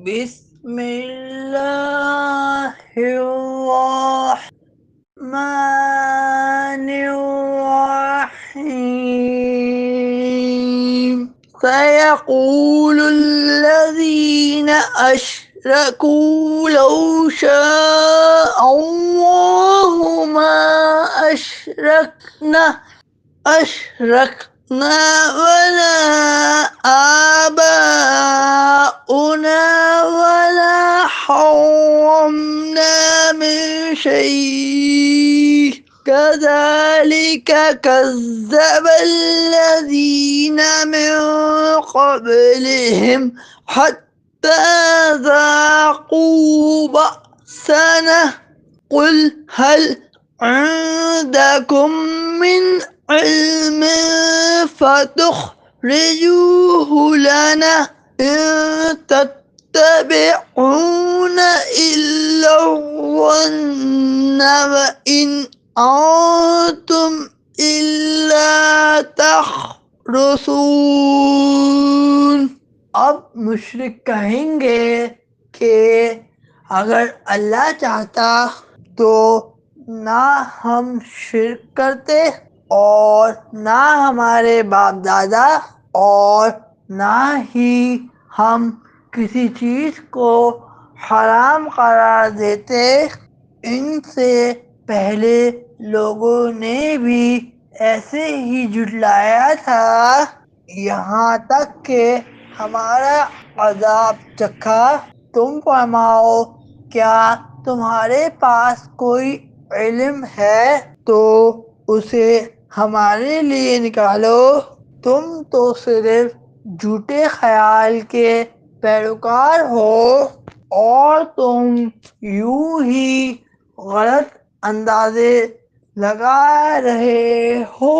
بسم اللہ الرحمن الرحیم سيقول الذين أشركوا لو شاء الله ما أشركنا ولا آباؤنا ولا حرمنا من شيء كذلك كذب الذين من قبلهم حتى ذاقوا بأسنا قل هل عندكم من علم فتخرجوه لنا إن تتبعون إلا الظن وإن أنتم إلا تخرصون۔ اب مشرک کہیں گے کہ اگر اللہ چاہتا تو نہ ہم شرک کرتے اور نہ ہمارے باپ دادا اور نہ ہی ہم کسی چیز کو حرام قرار دیتے۔ ان سے پہلے لوگوں نے بھی ایسے ہی جھٹلایا تھا یہاں تک کہ ہمارا عذاب چکھا۔ تم فرماؤ کیا تمہارے پاس کوئی علم ہے تو اسے ہمارے لیے نکالو، تم تو صرف جھوٹے خیال کے پیروکار ہو اور تم یوں ہی غلط اندازے لگا رہے ہو۔